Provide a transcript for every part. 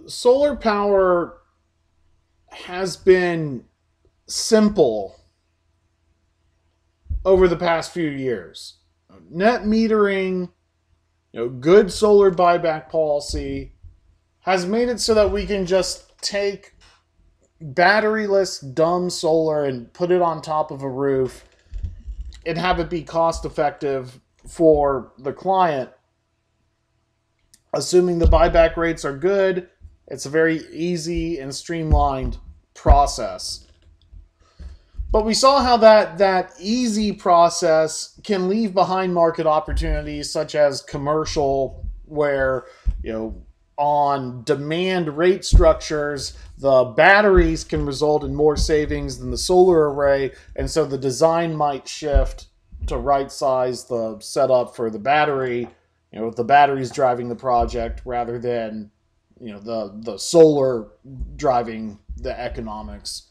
solar power has been simple over the past few years. Net metering, good solar buyback policy has made it so that we can just take batteryless dumb solar and put it on top of a roof and have it be cost effective for the client. Assuming the buyback rates are good, it's a very easy and streamlined process. But we saw how that easy process can leave behind market opportunities such as commercial, where, on demand rate structures, the batteries can result in more savings than the solar array, and so the design might shift to right size the setup for the battery, with the batteries driving the project rather than the solar driving the economics.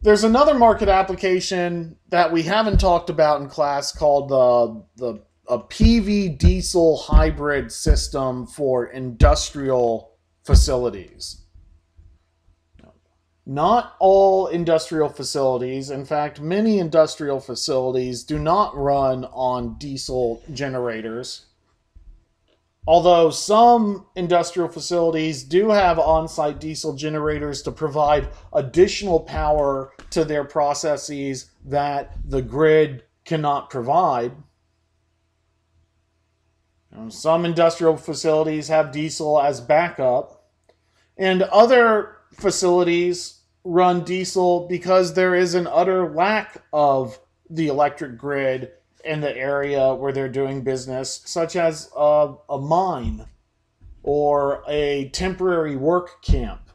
There's another market application that we haven't talked about in class called a PV diesel hybrid system for industrial facilities. Not all industrial facilities, in fact, many industrial facilities do not run on diesel generators. Although some industrial facilities do have on-site diesel generators to provide additional power to their processes that the grid cannot provide. Some industrial facilities have diesel as backup, and other facilities run diesel because there is an utter lack of the electric grid in the area where they're doing business, such as a mine or a temporary work camp.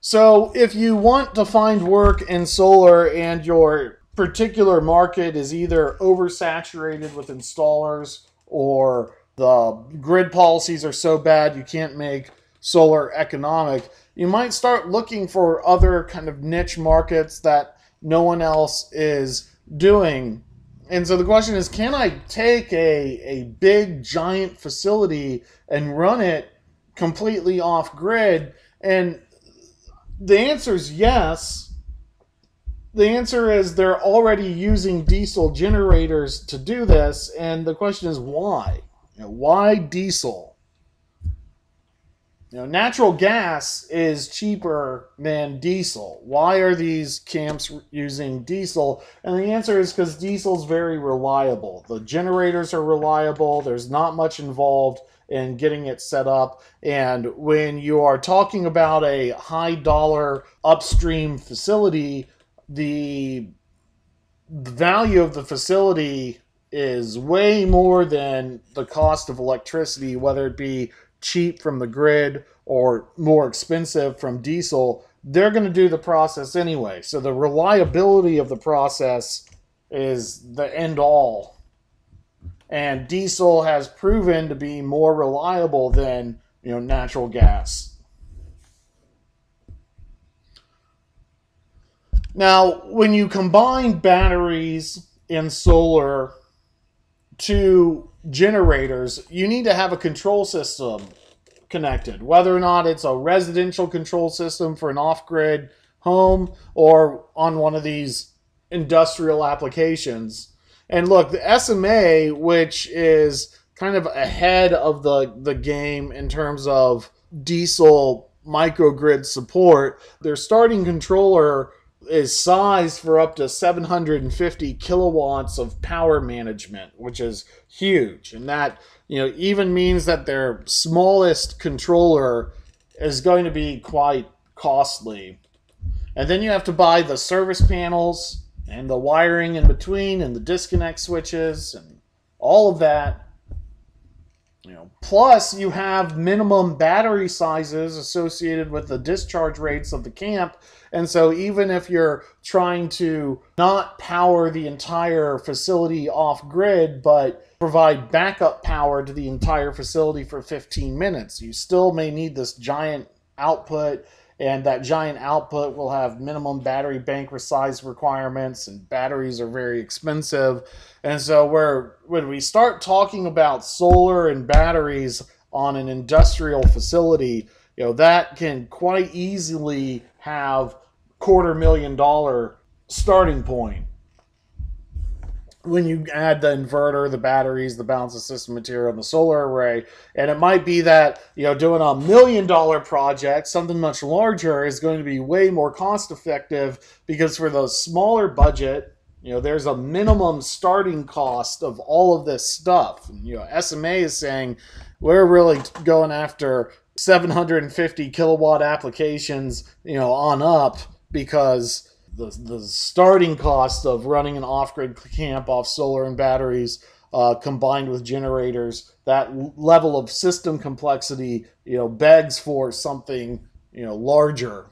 So if you want to find work in solar and your particular market is either oversaturated with installers or the grid policies are so bad you can't make solar economic, you might start looking for other kind of niche markets that no one else is doing. And so the question is, can I take a big giant facility and run it completely off grid? And the answer is yes. The answer is they're already using diesel generators to do this. And the question is why? Why diesel? Natural gas is cheaper than diesel. Why are these camps using diesel? And the answer is because diesel is very reliable. The generators are reliable. There's not much involved in getting it set up. And when you are talking about a high dollar upstream facility, the value of the facility is way more than the cost of electricity, whether it be cheap from the grid or more expensive from diesel. They're going to do the process anyway. So the reliability of the process is the end all. And diesel has proven to be more reliable than, natural gas. Now, when you combine batteries and solar to generators, you need to have a control system connected, whether or not it's a residential control system for an off-grid home or on one of these industrial applications. And look, the SMA, which is kind of ahead of the game in terms of diesel microgrid support, their starting controller is sized for up to 750 kilowatts of power management, which is huge. And that, even means that their smallest controller is going to be quite costly. And then you have to buy the service panels and the wiring in between and the disconnect switches and all of that. Plus you have minimum battery sizes associated with the discharge rates of the camp. And so even if you're trying to not power the entire facility off grid, but provide backup power to the entire facility for 15 minutes, you still may need this giant output and that giant output will have minimum battery bank size requirements, and batteries are very expensive. And so when we start talking about solar and batteries on an industrial facility, that can quite easily have $250,000 starting point when you add the inverter, the batteries, the balance of system material, and the solar array. And it might be that, doing $1 million project, something much larger, is going to be way more cost effective, because for those smaller budget, there's a minimum starting cost of all of this stuff. SMA is saying we're really going after 750 kilowatt applications, on up, because the starting cost of running an off-grid camp off solar and batteries, combined with generators, that level of system complexity, begs for something, larger.